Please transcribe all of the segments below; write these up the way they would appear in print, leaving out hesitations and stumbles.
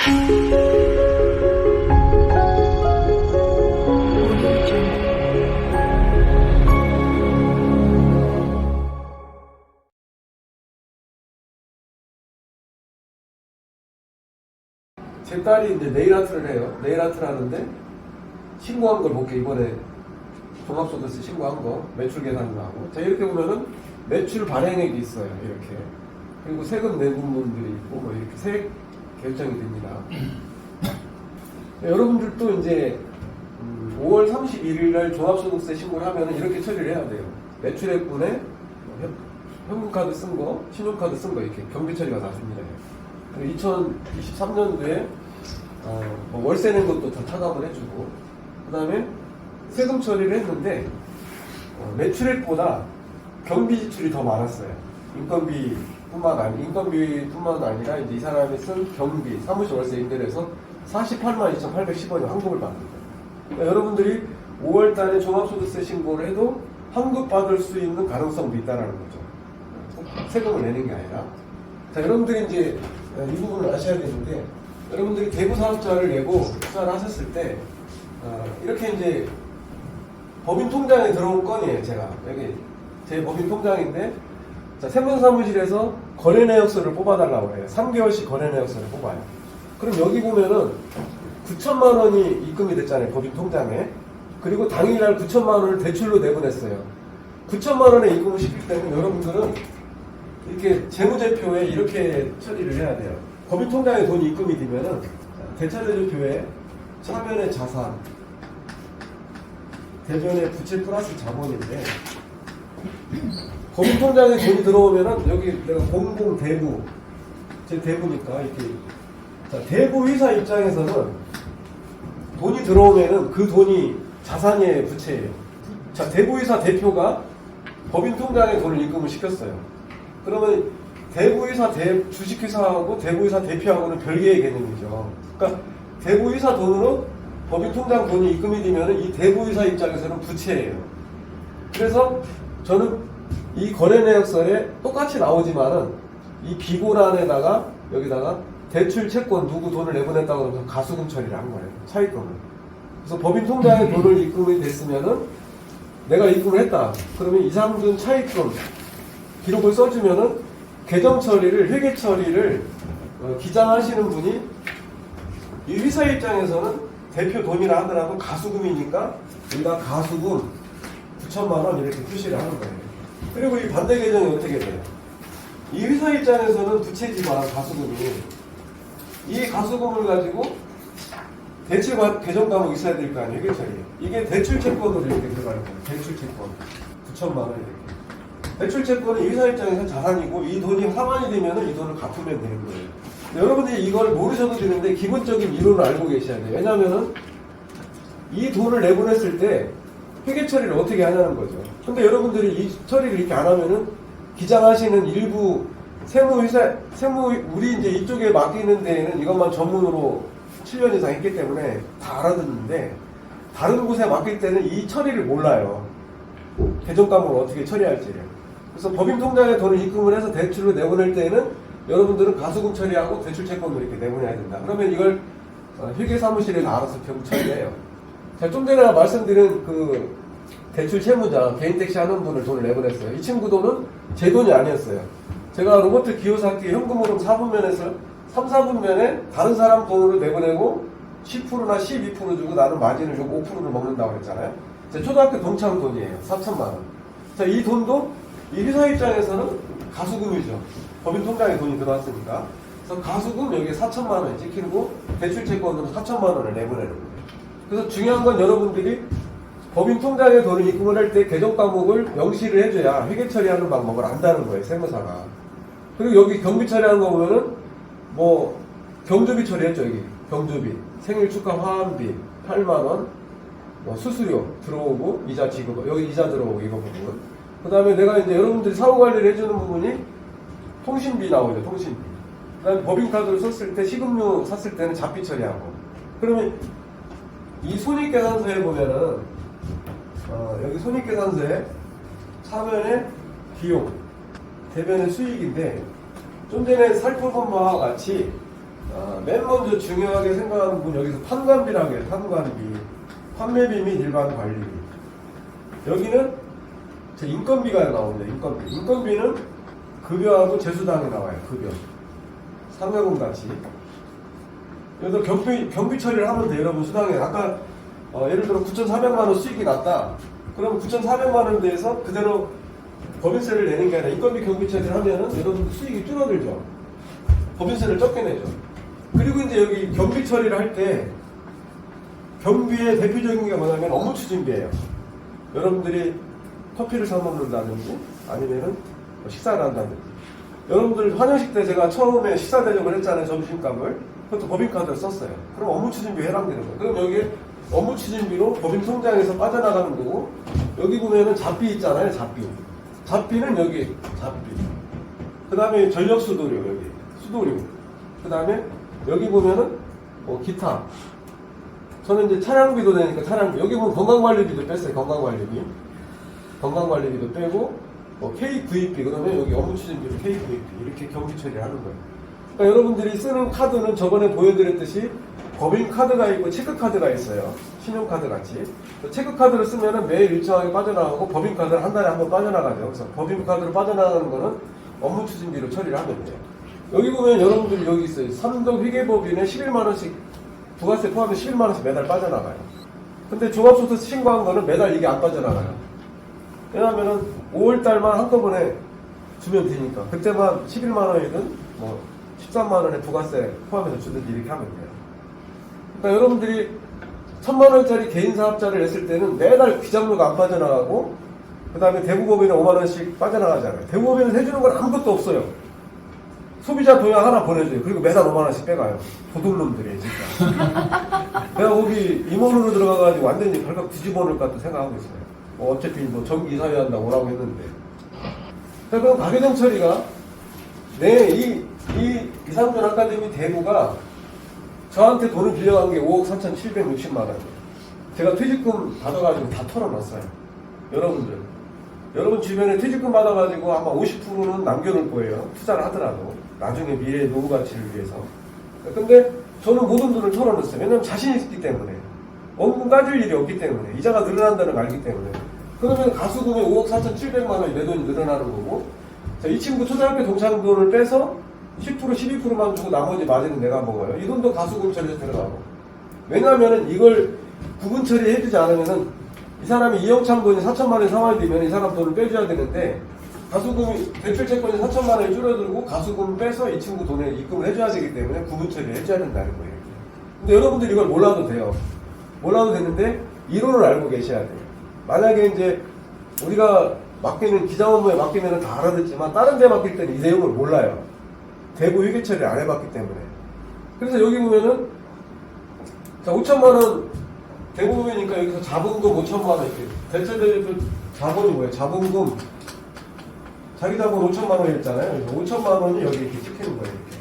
제 딸이 이제 네일 아트를 해요. 네일 아트를 하는데 신고한 걸 볼게. 이번에 종합소득세 신고한 거 매출 계산을 하고, 자 이렇게 보면은 매출 발행액이 있어요. 이렇게. 그리고 세금 낸 부분들이 있고 뭐 이렇게 세액 결정이 됩니다. 여러분들도 이제 5월 31일 날 종합소득세 신고를 하면은 이렇게 처리를 해야 돼요. 매출액분에 현금카드 쓴 거, 신용카드 쓴 거 이렇게 경비 처리가 다 됩니다. 2023년도에 월세 낸 것도 다 차감을 해주고, 그 다음에 세금 처리를 했는데 매출액보다 경비 지출이 더 많았어요. 인건비뿐만 아니라 이제 이 사람이 쓴 경비, 사무실 월세 임대료에서 482,810원의 환급을 받습니다. 그러니까 여러분들이 5월달에 종합소득세 신고를 해도 환급받을 수 있는 가능성도 있다는 거죠. 세금을 내는 게 아니라. 자, 여러분들이 이제 이 부분을 아셔야 되는데, 여러분들이 대부사업자를 내고 투자를 하셨을 때 이렇게 이제 법인 통장에 들어온 건이에요. 제가 여기 제 법인 통장인데, 자, 세무사무실에서 거래내역서를 뽑아달라고 해요. 3개월씩 거래내역서를 뽑아요. 그럼 여기 보면은 9천만 원이 입금이 됐잖아요. 법인 통장에. 그리고 당일날 9천만 원을 대출로 내보냈어요. 9천만 원에 입금을 시킬 때는 여러분들은 이렇게 재무제표에 이렇게 처리를 해야 돼요. 법인 통장에 돈이 입금이 되면은 대차대조표에 차면의 자산, 대변의 부채 플러스 자본인데, 법인 통장에 돈이 들어오면은 여기 내가 공공 대부, 제 대부니까 이렇게, 자, 대부 회사 입장에서는 돈이 들어오면은 그 돈이 자산의 부채예요. 자, 대부 회사 대표가 법인 통장에 돈을 입금을 시켰어요. 그러면 대부이사 주식회사하고 대부이사 대표하고는 별개의 개념이죠. 그러니까 대부이사 돈으로 법인 통장 돈이 입금이 되면 이 대부이사 입장에서는 부채예요. 그래서 저는 이 거래내역서에 똑같이 나오지만은 이 비고란에다가 여기다가 대출 채권 누구 돈을 내보냈다고 하면서 가수금 처리를 한 거예요. 차입금을. 그래서 법인 통장에 돈을 입금이 됐으면은 내가 입금을 했다. 그러면 이 사람들은 차입금 기록을 써주면은 계정 처리를, 회계 처리를 기장하시는 분이 이 회사 입장에서는 대표 돈이라 하더라도 가수금이니까 여기다 가수금 9천만 원 이렇게 표시를 하는 거예요. 그리고 이 반대 계정이 어떻게 돼요? 이 회사 입장에서는 부채지만 가수금이, 이 가수금을 가지고 대출 계정 과목이 있어야 될 거 아니에요. 회계 처리. 이게 대출 채권으로 이렇게 들어가는 거예요. 대출 채권 9천만 원 이렇게. 대출 채권은 이 회사 입장에서 자산이고, 이 돈이 상환이 되면 이 돈을 갚으면 되는 거예요. 여러분들이 이걸 모르셔도 되는데 기본적인 이론을 알고 계셔야 돼요. 왜냐하면 이 돈을 내보냈을 때 회계 처리를 어떻게 하냐는 거죠. 근데 여러분들이 이 처리를 이렇게 안 하면은 기장하시는 일부 우리 이제 이쪽에 맡기는 데에는 이것만 전문으로 7년 이상 했기 때문에 다 알아듣는데, 다른 곳에 맡길 때는 이 처리를 몰라요. 계정 과목을 어떻게 처리할지를. 그래서 법인 통장에 돈을 입금을 해서 대출로 내보낼 때에는 여러분들은 가수금 처리하고 대출 채권으로 이렇게 내보내야 된다. 그러면 이걸 회계사무실에서 알아서 결국 처리해요. 자, 좀 전에 말씀드린 그 대출 채무자, 개인 택시 하는 분을 돈을 내보냈어요. 이 친구 돈은 제 돈이 아니었어요. 제가 로봇 기호사기 현금흐름 4분면에서 3, 4분면에 다른 사람 돈으로 내보내고 10%나 12% 주고 나는 마진을 주고 5%를 먹는다고 그랬잖아요. 제 초등학교 동창 돈이에요. 4천만 원. 자, 이 돈도 이 회사 입장에서는 가수금이죠. 법인 통장에 돈이 들어왔으니까. 그래서 가수금 여기에 4천만 원이 찍히고 대출 채권으로 4천만 원을 내보내는 거예요. 그래서 중요한 건 여러분들이 법인 통장에 돈을 입금을 할 때 계정 과목을 명시를 해줘야 회계 처리하는 방법을 안다는 거예요. 세무사가. 그리고 여기 경비 처리하는 거 보면은 뭐 경조비 처리했죠. 여기 경조비, 생일 축하 화환비 8만 원, 뭐 수수료 들어오고 이자 지급, 여기 이자 들어오고 이거 부분. 그 다음에 내가 이제 여러분들이 사후 관리를 해주는 부분이 통신비 나오죠. 통신비. 그 다음에 법인카드를 썼을 때 식음료 샀을 때는 잡비 처리하고. 그러면 이 손익계산서에 보면은 여기 손익계산서에 차면의 비용, 대변의 수익인데, 좀 전에 살펴본 바와 같이 맨 먼저 중요하게 생각하는 부분 여기서 판관비라고 해요. 판관비. 판매비 및 일반 관리비. 여기는 제 인건비가 나옵니다. 인건비. 인건비는 급여하고 재수당이 나와요. 급여. 상여금 같이. 그래서 경비 처리를 하면 돼요. 여러분 수당에. 아까 예를 들어 9,400만원 수익이 났다. 그러면 9,400만원에 대해서 그대로 법인세를 내는 게 아니라 인건비 경비 처리를 하면은 여러분 수익이 줄어들죠. 법인세를 적게 내죠. 그리고 이제 여기 경비 처리를 할 때 경비의 대표적인 게 뭐냐면 업무 추진비예요. 여러분들이 커피를 사 먹는다든지 아니면은 식사를 한다든지. 여러분들 환영식 때 제가 처음에 식사 대접을 했잖아요. 점심값을. 그것도 법인카드를 썼어요. 그럼 업무 추진비에 해당되는 거예요. 그럼 여기 업무 추진비로 법인 통장에서 빠져나가는 거고, 여기 보면은 잡비 있잖아요. 잡비. 잡비는 여기 잡비. 그 다음에 전력 수도료 여기 수도료. 그 다음에 여기 보면은 기타. 저는 이제 차량비도 내니까 차량비. 여기 보면 건강관리비도 뺐어요. 건강관리비도 빼고 KVP. 그러면 여기 업무추진비로 KVP 이렇게 경비 처리를 하는 거예요. 그러니까 여러분들이 쓰는 카드는 저번에 보여드렸듯이 법인카드가 있고 체크카드가 있어요. 신용카드 같이. 체크카드를 쓰면은 매일 일정하게 빠져나가고 법인카드는 한 달에 한 번 빠져나가죠. 그래서 법인카드로 빠져나가는 거는 업무추진비로 처리를 하면 돼요. 여기 보면 여러분들이 여기 있어요. 삼도 회계법인에 11만원씩 부가세 포함해 11만원씩 매달 빠져나가요. 근데 종합소득세 신고한 거는 매달 이게 안 빠져나가요. 왜냐하면은 5월달만 한꺼번에 주면 되니까. 그때만 11만원이든 13만원의 부가세 포함해서 주든지 이렇게 하면 돼요. 그러니까 여러분들이 1,000만원짜리 개인사업자를 냈을 때는 매달 비장료가 안 빠져나가고, 그 다음에 대부법인에 5만원씩 빠져나가잖아요. 대부법인은 해주는 건 아무것도 없어요. 소비자 도약 하나 보내줘요. 그리고 매달 5만원씩 빼가요. 도둑놈들이 진짜. 내가 거기 임원으로 들어가가지고 완전히 발각 뒤집어 놓을까 또 생각하고 있어요. 어차피 정기 이사회 한다고 오라고 했는데. 그럼 가계정 처리가 이 이상준 아카데미 대부가 저한테 돈을 빌려간 게 5억 4,760만 원. 제가 퇴직금 받아가지고 다 털어놨어요. 여러분 주변에 퇴직금 받아가지고 아마 50%는 남겨놓을 거예요. 투자를 하더라도. 나중에 미래의 노후 가치를 위해서. 근데 저는 모든 돈을 털어놨어요. 왜냐면 자신이 있기 때문에. 원금 까질 일이 없기 때문에. 이자가 늘어난다는 걸 알기 때문에. 그러면 가수금이 5억 4,700만 원이 내 돈이 늘어나는 거고, 자, 이 친구 초등학교 동창 돈을 빼서 10% 12%만 주고 나머지 마진은 내가 먹어요. 이 돈도 가수금 처리에서 들어가고. 왜냐하면은 이걸 구분 처리해주지 않으면은 이 사람이 이영창 돈이 4천만 원이 상환이 되면 이 사람 돈을 빼줘야 되는데, 가수금이 대출채권이 4천만 원이 줄어들고 가수금 빼서 이 친구 돈에 입금을 해줘야 되기 때문에 구분 처리를 해줘야 된다는 거예요. 근데 여러분들이 이걸 몰라도 돼요. 몰라도 되는데 이론을 알고 계셔야 돼요. 만약에 이제 우리가 맡기는 기장 업무에 맡기면 다 알아듣지만 다른 데 맡길 때는 이 내용을 몰라요. 대부 회계 처리를 안 해봤기 때문에. 그래서 여기 보면은 자 5천만 원 대부분이니까 여기서 자본금 5천만 원 이렇게 대체적으로 자본이 뭐예요? 자본금 자기 자본 5천만 원이었잖아요. 그래서 5천만 원이 여기 이렇게 찍히는 거예요. 이렇게.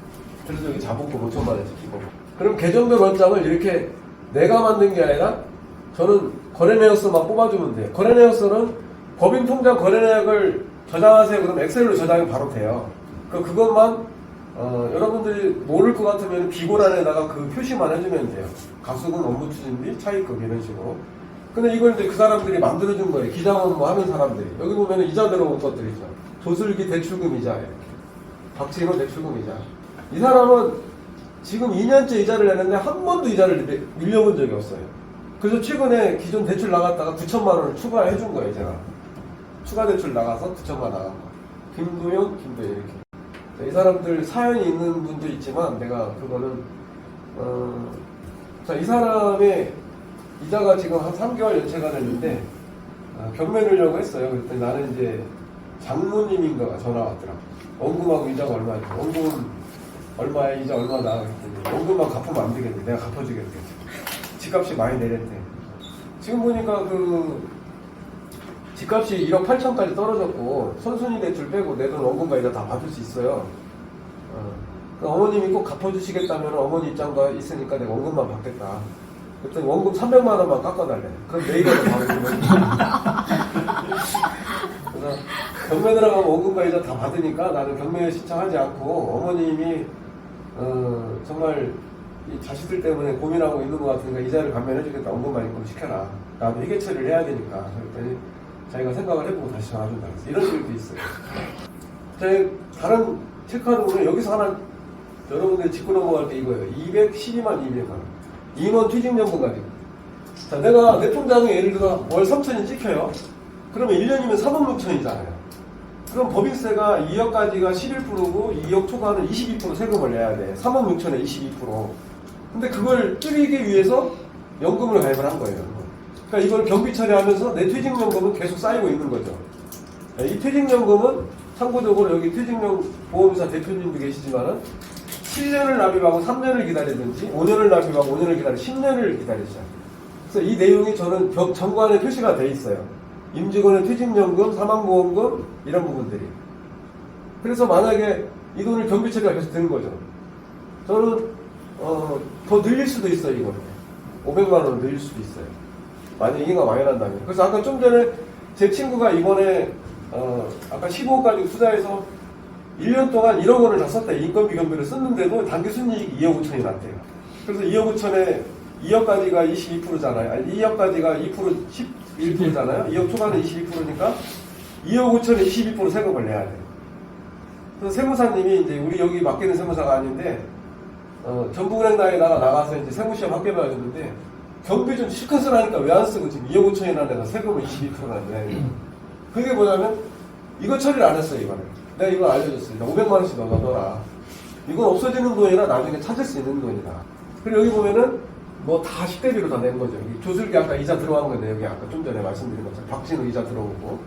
그래서 여기 자본금 5천만 원 찍히고. 그럼 계정별 원장을 이렇게 내가 만든 게 아니라 저는 거래내역서만 뽑아주면 돼요. 거래내역서는 법인 통장 거래내역을 저장하세요. 그럼 엑셀로 저장이 바로 돼요. 그것만 여러분들이 모를 것 같으면 비고란에다가 그 표시만 해주면 돼요. 가수금, 업무추진비, 차입금 이런 식으로. 근데 이걸 이제 그 사람들이 만들어준 거예요. 기장 업무 하는 사람들이. 여기 보면 이자 들어온 것들이죠. 조슬기 대출금 이자 이렇게. 박진호 대출금 이자. 이 사람은 지금 2년째 이자를 내는데 한 번도 이자를 밀려본 적이 없어요. 그래서 최근에 기존 대출 나갔다가 9천만 원을 추가해 준 거예요, 제가. 추가 대출 나가서 9천만 원 나간 거. 김도영 이렇게. 이 사람들 사연이 있는 분도 있지만 내가 그거는 자, 이 사람의 이자가 지금 한 3개월 연체가 됐는데 경매 넣으려고 했어요. 그랬더니 나는 이제 장모님인가가 전화 왔더라고. 원금하고 이자가 얼마야? 원금 얼마에 이자 얼마나? 그랬더니 원금만 갚으면 안 되겠네. 내가 갚아주겠대. 집값이 많이 내렸대. 지금 보니까 그 집값이 1억 8천까지 떨어졌고 선순위 대출 빼고 내 돈 원금과 이자 다 받을 수 있어요. 어머님이 꼭 갚아주시겠다면 어머니 입장도 있으니까 내가 원금만 받겠다. 그랬더니 원금 300만 원만 깎아달래. 그럼 내일이라도 받으면 그래서 경매 들어가면 원금과 이자 다 받으니까 나는 경매 신청하지 않고 어머님이 정말 이 자식들 때문에 고민하고 있는 것 같으니까 이자를 감면해주겠다. 원금만 입금 시켜라. 나도 회계 처리를 해야 되니까. 그랬더니 자기가 생각을 해보고 다시 전화준다. 이런 식도 있어요. 다른 체크하는 거는 여기서 하나 여러분들이 짚고 넘어갈 게 이거예요. 212만 200만 원. 임원 퇴직연금 가지고. 자, 내가 내 통장에 예를 들어 월 3천이 찍혀요. 그러면 1년이면 3억 6천이잖아요. 그럼 법인세가 2억까지가 11%고 2억 초과는 22% 세금을 내야 돼. 3억 6천에 22%. 근데 그걸 줄이기 위해서 연금을 가입을 한 거예요. 그러니까 이걸 경비 처리하면서 내 퇴직연금은 계속 쌓이고 있는 거죠. 이 퇴직연금은 참고적으로 여기 퇴직보험사 대표님도 계시지만은 7년을 납입하고 3년을 기다리든지 5년을 납입하고 5년을 기다리고 10년을 기다리죠. 그래서 이 내용이 저는 정관에 표시가 돼 있어요. 임직원의 퇴직연금, 사망보험금 이런 부분들이. 그래서 만약에 이 돈을 경비 처리가 계속 되는 거죠. 저는 더 늘릴 수도 있어요. 이거는 500만 원을 늘릴 수도 있어요. 만약 이해가 많이 난다면. 그래서 아까 좀 전에 제 친구가 이번에 아까 15억까지 투자해서 1년 동안 1억 원을 다 썼다. 인건비 경비를 썼는데도 단기 순이익이 2억 5천이 났대요. 그래서 2억 5천에 2억까지가 22%잖아요. 아니 2억까지가 2% 11%잖아요. 2억 초반에 22%니까 2억 5천에 22% 세금을 내야 돼요. 그래서 세무사님이 이제 우리 여기 맡기는 세무사가 아닌데 전북은행당에다가 나가서 이제 세무시험 합격해가지는데 경비 좀 실컷을 하니까 왜 안 쓰고 지금 2억 5천이나 내가 세금을 22%나 내야 그게 뭐냐면 이거 처리를 안 했어요. 이거를 내가 이걸 알려줬어요. 500만 원씩 넣어놔라. 이건 없어지는 돈이라 나중에 찾을 수 있는 돈이다. 그리고 여기 보면은 뭐 다 10대비로 다 낸 거죠. 여기 조슬기 아까 이자 들어간 건데 여기 아까 좀 전에 말씀드린 것처럼 박진우 이자 들어오고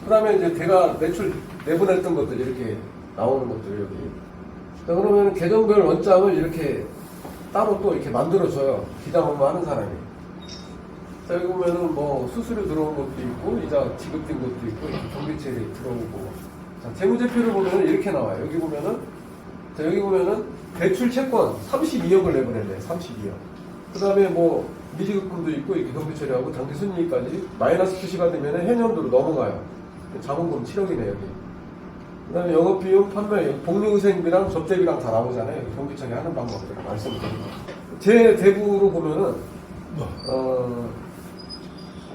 그 다음에 이제 제가 매출 내보냈던 것들 이렇게 나오는 것들 여기. 자, 그러면 계정별 원장을 이렇게 따로 또 이렇게 만들어줘요. 기장 업무 하는 사람이. 자, 여기 보면은 뭐 수수료 들어온 것도 있고 이자 지급된 것도 있고 경비채리 들어오고. 자, 재무제표를 보면은 이렇게 나와요. 여기 보면은 자, 여기 보면은 대출 채권 32억을 내보냈네. 32억. 그 다음에 뭐 미지급금도 있고 이렇게 경비 처리하고 당기 순이익까지 마이너스 표시가 되면 해년도로 넘어가요. 자본금 7억이네 여기. 그 다음에 영업비용, 판매, 복리후생비랑 접대비랑 다 나오잖아요. 경비 처리하는 방법들 말씀드립니다. 제 대부로 보면은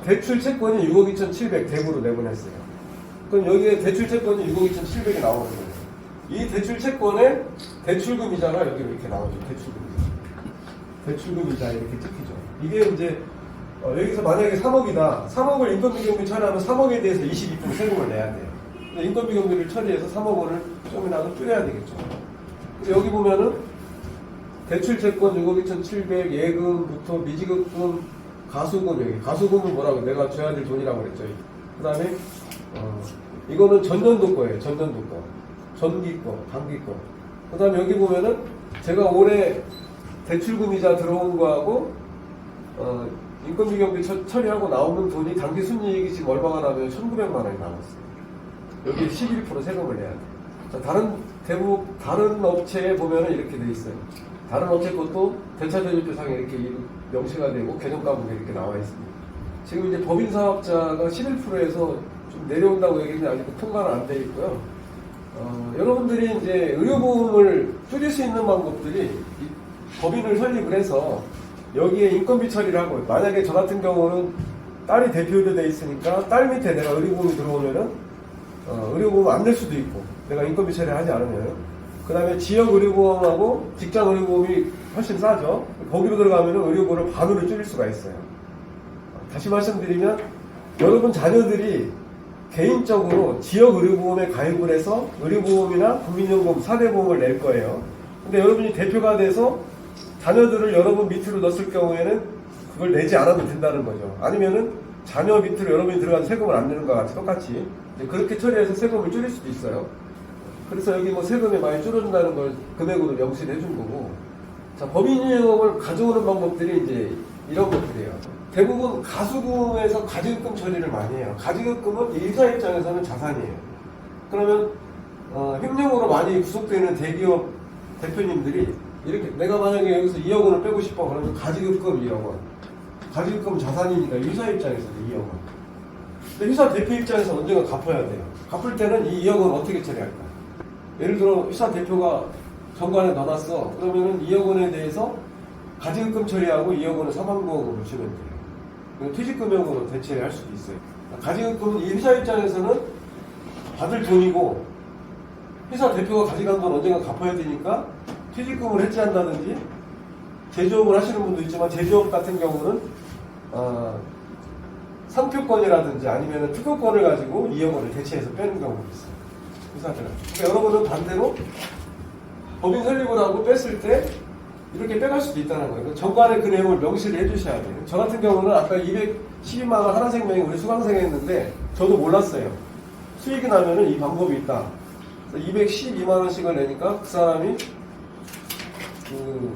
대출 채권이 6억 2,700 대부로 내보냈어요. 그럼 여기에 대출 채권이 6억 2,700이 나오는 거예요. 이 대출 채권의 대출금 이자가 여기 이렇게 나오죠. 대출금 이자 이렇게 찍히죠. 이게 이제 여기서 만약에 3억이다. 3억을 인건비경비 처리하면 3억에 대해서 22% 세금을 내야 돼요. 근데 인건비경비를 처리해서 3억 원을 좀이라도 줄여야 되겠죠. 그래서 여기 보면은 대출채권 6억 2,700 예금부터 미지급금 가수금 여기 가수금은 뭐라고 내가 줘야 될 돈이라고 그랬죠. 그 다음에 이거는 전년도 거예요. 전년도 거. 전기 거, 단기 거. 그 다음에 여기 보면은 제가 올해 대출금 이자 들어온 거하고 인건비 경비 처리하고 나오는 돈이 단기 순이익이 지금 얼마가 나면 1,900만 원이 나왔어요. 여기 11% 세금을 내야 돼. 자, 다른 업체에 보면은 이렇게 돼 있어요. 다른 업체 것도 대차대조표상에 이렇게 명시가 되고 계정가격이 이렇게 나와 있습니다. 지금 이제 법인 사업자가 11%에서 좀 내려온다고 얘기했는데 아직 통과는 안 돼 있고요. 여러분들이 이제 의료보험을 줄일 수 있는 방법들이 법인을 설립을 해서 여기에 인건비 처리를 하고 만약에 저 같은 경우는 딸이 대표로 돼 있으니까 딸 밑에 내가 의료보험이 들어오면은 의료보험 안 낼 수도 있고 내가 인건비 처리를 하지 않으면 그 다음에 지역 의료보험하고 직장 의료보험이 훨씬 싸죠. 거기로 들어가면은 의료보험을 반으로 줄일 수가 있어요. 다시 말씀드리면 여러분 자녀들이 개인적으로 지역 의료보험에 가입을 해서 의료보험이나 국민연금 4대 보험을 낼 거예요. 근데 여러분이 대표가 돼서 자녀들을 여러분 밑으로 넣었을 경우에는 그걸 내지 않아도 된다는 거죠. 아니면은 자녀 밑으로 여러분이 들어가서 세금을 안 내는 것과 같이 똑같이 그렇게 처리해서 세금을 줄일 수도 있어요. 그래서 여기 뭐 세금이 많이 줄어든다는 걸 금액으로 명시를 해준 거고. 자, 법인유형을 가져오는 방법들이 이제 이런 것들이에요. 대부분 가수금에서 가지급금 처리를 많이 해요. 가지급금은 일자 입장에서는 자산이에요. 그러면 횡령으로 많이 구속되는 대기업 대표님들이 이렇게 내가 만약에 여기서 2억 원을 빼고 싶어 그러면 가지급금 2억 원. 가지급금은 자산이니까 유사 입장에서는 2억 원. 근데 회사 대표 입장에서 언젠가 갚아야 돼요. 갚을 때는 이 2억 원 어떻게 처리할까? 예를 들어 회사 대표가 정관에 넣어놨어. 그러면은 2억 원에 대해서 가지급금 처리하고 2억 원을 사망보험으로 주면 돼요. 퇴직금형으로 대체할 수도 있어요. 가지급금은 이 회사 입장에서는 받을 돈이고 회사 대표가 가져간 건 언젠가 갚아야 되니까 퇴직금을 해지한다든지 제조업을 하시는 분도 있지만 제조업 같은 경우는 상표권이라든지 아니면 특허권을 가지고 2억 원을 대체해서 빼는 경우도 있어요. 회사들은. 그러니까 여러분은 반대로 법인 설립을 하고 뺐을 때 이렇게 빼갈 수도 있다는 거예요. 정관에 그 내용을 명시를 해주셔야 돼요. 저 같은 경우는 아까 212만 원 하나생명이 우리 수강생이 했는데 저도 몰랐어요. 수익이 나면은 이 방법이 있다. 212만 원씩을 내니까 그 사람이 그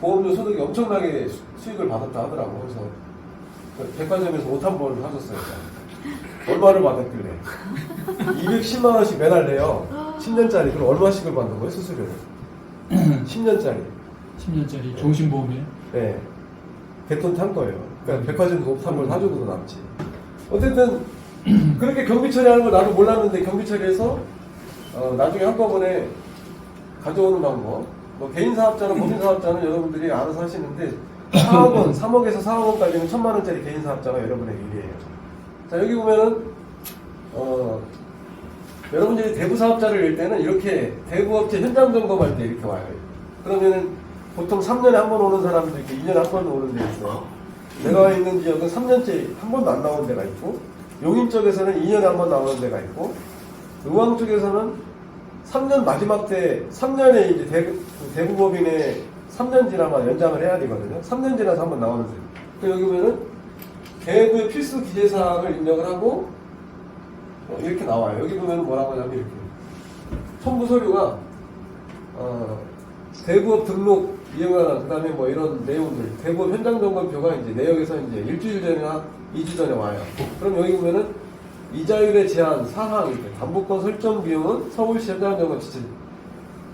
보험료 소득이 엄청나게 수익을 받았다 하더라고. 그래서 백화점에서 옷 한 벌을 사줬어요. 얼마를 받았길래 210만 원씩 매달 내요. 10년짜리. 그럼 얼마씩을 받는 거예요, 수수료를? 10년짜리. 10년짜리 종신보험이에요? 네. 백톤 탄 거예요. 그러니까 백화점에서 옷 한 벌 사주고도 남지. 어쨌든 그렇게 경비 처리하는 걸 나도 몰랐는데 경비 처리해서 나중에 한꺼번에 가져오는 방법. 뭐 개인 사업자나 법인 사업자는 여러분들이 알아서 하시는데 4억 원, 3억에서 4억 원까지는 1,000만 원짜리 개인 사업자가 여러분의 일이에요. 자, 여기 보면은 여러분들이 대부 사업자를 낼 때는 이렇게 대부업체 현장 점검할 때 이렇게 와요. 그러면은 보통 3년에 한 번 오는 사람도 있고 2년에 한 번 오는 데 있어요. 내가 있는 지역은 3년째 한 번도 안 나오는 데가 있고, 용인 쪽에서는 2년에 한 번 나오는 데가 있고, 의왕 쪽에서는 3년 마지막 때 3년에 이제 대부법인에 3년 지나면 연장을 해야 되거든요. 3년 지나서 한 번 나오는 데. 그 여기 보면은 대부의 필수 기재사항을 입력을 하고 이렇게 나와요. 여기 보면 뭐라고 하냐면 이렇게 첨부 서류가 대부업 등록 이행하나 그다음에 뭐 이런 내용들 대부업 현장 점검표가 이제 내역에서 이제 일주일 전이나 2주 전에 와요. 그럼 여기 보면은 이자율의 제한 사항 담보권 설정 비용은 서울시 현장 점검 지침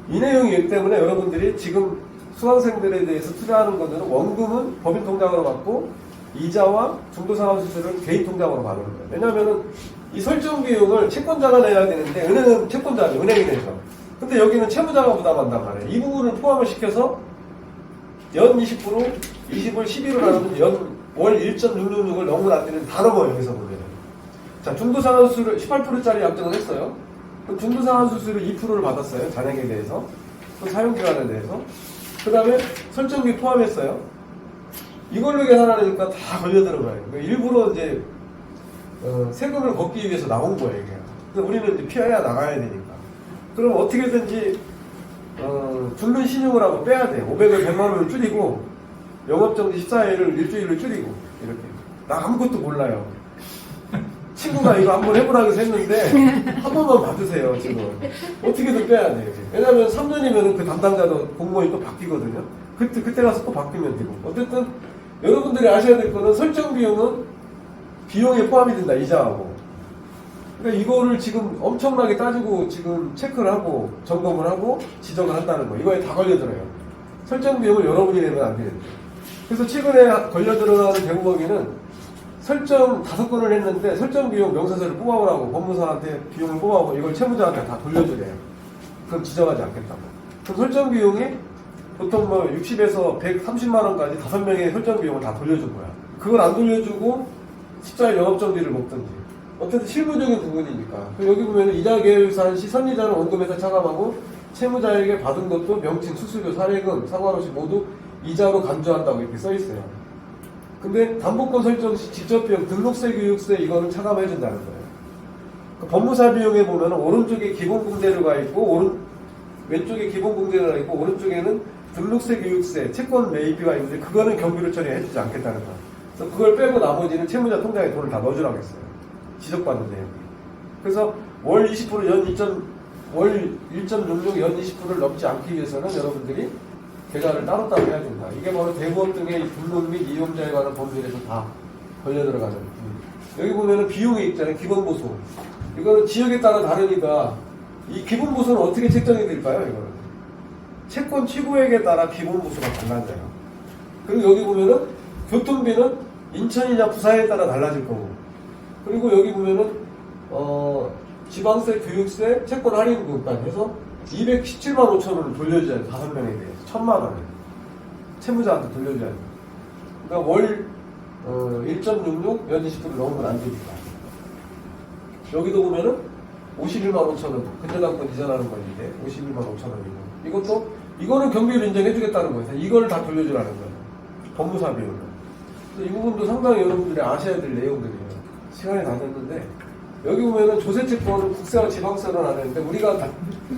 이 내용이기 때문에 여러분들이 지금 수강생들에 대해서 투자하는 것들은 원금은 법인 통장으로 받고 이자와 중도상환 수수료를 개인 통장으로 받는 거예요. 왜냐하면은 이 설정 비용을 채권자가 내야 되는데 은행은 채권자죠. 은행이 내죠. 근데 여기는 채무자가 부담한단 말이에요. 이 부분을 포함을 시켜서 연 20%, 20을 11을 하면 월 1.666을 너무 낮추는 다 넘어요. 여기서 보면. 자, 중도상환 수수료 18%짜리 약정을 했어요. 그럼 중도상환 수수료 2%를 받았어요. 잔액에 대해서. 또 사용기간에 대해서. 그 다음에 설정비 포함했어요. 이걸로 계산하니까 다 걸려 들어가요. 그러니까 일부러 이제 세금을 걷기 위해서 나온 거예요. 이게. 근데 우리는 이제 피해야 나가야 되니까. 그럼 어떻게든지 줄눈 신용을 하고 빼야 돼요. 500을 100만 원을 줄이고 영업정지 14일을 일주일을 줄이고 이렇게. 나 아무것도 몰라요. 친구가 이거 한번 해보라고 해서 했는데 한 번만 봐주세요. 지금 어떻게든 빼야 돼요. 왜냐하면 3년이면 그 담당자도 공무원이 또 바뀌거든요. 그때 가서 또 바뀌면 되고. 어쨌든 여러분들이 아셔야 될 거는 설정 비용은 비용에 포함이 된다. 이자하고. 그러니까 이거를 지금 엄청나게 따지고 지금 체크를 하고 점검을 하고 지적을 한다는 거. 이거에 다 걸려들어요. 설정 비용을 여러분이 내면 안 되는데. 그래서 최근에 걸려들어가는 대부법인은 설정 5건을 했는데 설정 비용 명세서를 뽑아오라고 법무사한테 비용을 뽑아오고 이걸 채무자한테 다 돌려주래요. 그럼 지정하지 않겠다고. 그럼 설정 비용이 보통 뭐 60에서 130만 원까지 5명의 설정 비용을 다 돌려준 거야. 그걸 안 돌려주고 14일 영업정지를 먹든지. 어쨌든 실무적인 부분이니까. 여기 보면 이자 계획산 시 선이자는 원금에서 차감하고 채무자에게 받은 것도 명칭, 수수료, 사례금 상관없이 모두 이자로 간주한다고 이렇게 써 있어요. 근데 담보권 설정 시 직접 비용, 등록세, 교육세 이거는 차감해 준다는 거예요. 그 법무사 비용에 보면 오른쪽에 기본공제료가 있고 왼쪽에 기본공제료가 있고 오른쪽에는 등록세, 교육세, 채권 매입비가 있는데 그거는 경비로 처리해 주지 않겠다는 거예요. 그래서 그걸 빼고 나머지는 채무자 통장에 돈을 다 넣어주라고 했어요. 지적받는 내용이. 그래서 월 20% 월 1.66 연 20%를 넘지 않기 위해서는 여러분들이 계좌를 따로따로 해야 된다. 이게 바로 대부업 등의 등록 및 이용자에 관한 법률에서 다 걸려 들어가는. 여기 보면은 비용이 있잖아요. 기본보수. 이거는 지역에 따라 다르니까 이 기본보수는 어떻게 책정이 될까요? 이거는 채권 취구액에 따라 기본보수가 달라져요. 그리고 여기 보면은 교통비는 인천이냐 부산에 따라 달라질 거고. 그리고 여기 보면은 지방세, 교육세, 채권 할인금까지 해서 217만 5천 원을 돌려줘야 돼. 5명에 대해서 1,000만 원을 채무자한테 돌려줘야 돼. 그러니까 월 1.66 연이 10% 넘으면 안 되니까. 여기도 보면은 51만 5천 원 근저당권 이전하는 건데 51만 5천 원이고 이거는 경비를 인정해주겠다는 거예요. 이걸 다 돌려주라는 거예요. 법무사 비용을. 이 부분도 상당히 여러분들이 아셔야 될 내용들이에요. 시간이 다 됐는데 여기 보면은 조세채권은 국세와 지방세는 안 했는데 우리가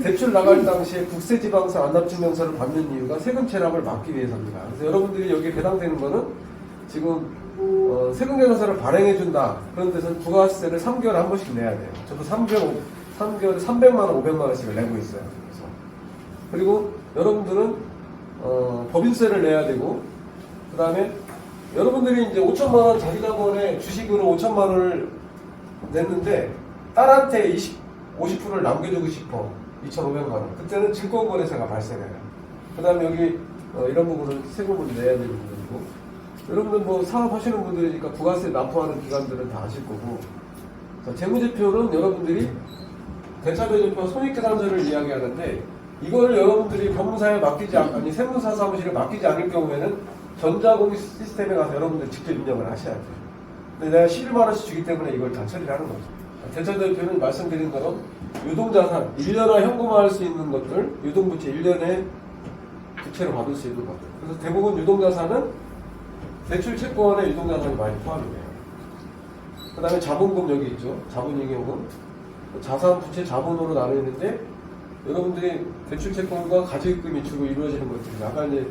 대출 나갈 당시에 국세 지방세 안납증명서를 받는 이유가 세금 체납을 막기 위해서입니다. 그래서 여러분들이 여기에 배당되는 거는 지금 세금 계산서를 발행해준다. 그런 데서는 부가세를 3개월에 한 번씩 내야 돼요. 저도 3개월에 300만 원, 500만 원씩을 내고 있어요. 그리고 여러분들은 법인세를 내야 되고 그 다음에 여러분들이 이제 5천만 원 자기 자본에 주식으로 5천만 원을 냈는데 딸한테 50%를 남겨주고 싶어. 2,500만 원. 그때는 증권거래세가 발생해요. 그 다음에 여기 이런 부분은 세금을 내야 되는 부분이고 여러분들 뭐 사업하시는 분들이니까 부가세 납부하는 기관들은 다 아실 거고 재무제표는 여러분들이 대차배제표와 손익계산서를 이야기하는데 이거를 여러분들이 법무사에 맡기지 아니 세무사 사무실에 맡기지 않을 경우에는 전자공시 시스템에 가서 여러분들이 직접 입력을 하셔야 돼요. 근데 내가 11만 원씩 주기 때문에 이걸 다 처리를 하는 거죠. 대차대표는 말씀드린 것처럼 유동자산, 1년에 현금화할 수 있는 것들, 유동부채 1년에 부채로 받을 수 있는 것들. 그래서 대부분 유동자산은 대출 채권에 유동자산이 많이 포함이 돼요. 그 다음에 자본금 여기 있죠. 자본이익금. 자산, 부채, 자본으로 나누는데 여러분들이 대출 채권과 가지입금이 주로 이루어지는 것들이 아까 이제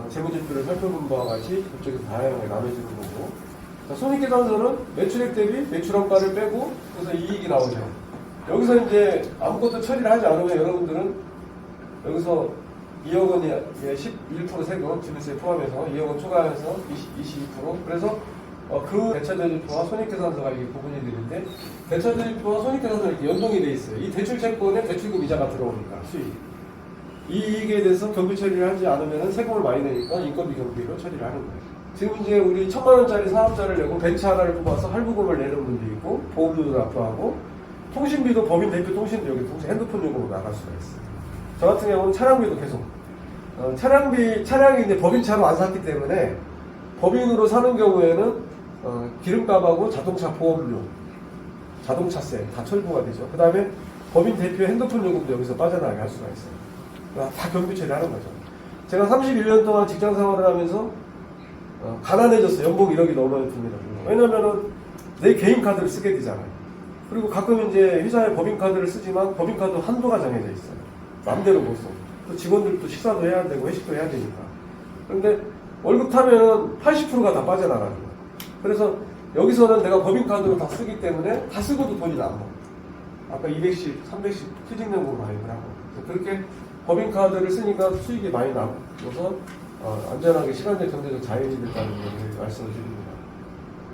재무제표를 살펴본 바와 같이 그쪽에서 다양하게 나눠지는 거고 손익계산서는 매출액 대비 매출원가를 빼고 그래서 이익이 나오죠. 여기서 이제 아무것도 처리를 하지 않으면 여러분들은 여기서 2억 원이 11% 세금 증세에 포함해서 2억 원 초과해서 22% 그래서 그 대차대조표와 손익계산서가 이게 구분이 되는데 대차대조표와 손익계산서는 이렇게 연동이 돼 있어요. 이 대출채권에 대출금 이자가 들어오니까 수익. 이 이익에 대해서 경비 처리를 하지 않으면 세금을 많이 내니까 인건비 경비로 처리를 하는 거예요. 지금 이제 우리 1,000만 원짜리 사업자를 내고 벤츠 하나를 뽑아서 할부금을 내는 분도 있고 보험료도 납부하고 통신비도 법인 대표 통신도 여기 핸드폰 요금으로 나갈 수가 있어요. 저 같은 경우는 차량비도 계속 차량이 이제 법인차로 안 샀기 때문에 법인으로 사는 경우에는 기름값하고 자동차 보험료, 자동차세 다 철부가 되죠. 그 다음에 법인 대표 핸드폰 요금도 여기서 빠져나가게 할 수가 있어요. 다 경비 처리하는 거죠. 제가 31년 동안 직장 생활을 하면서 가난해졌어요. 연봉 1억이 넘어야 됩니다. 왜냐면은 내 개인 카드를 쓰게 되잖아요. 그리고 가끔 이제 회사에 법인카드를 쓰지만 법인카드 한도가 정해져 있어요. 마음대로 못 써. 또 직원들도 식사도 해야 되고 회식도 해야 되니까. 그런데 월급 타면 80%가 다 빠져나가는 거예요. 그래서 여기서는 내가 법인카드로 다 쓰기 때문에 다 쓰고도 돈이 남아. 아까 200씩, 300씩 퇴직연금 가입을 하고. 그렇게 법인카드를 쓰니까 수익이 많이 남아서 안전하게 시간적 경제적 자율이 됐다는 걸 말씀을 드립니다.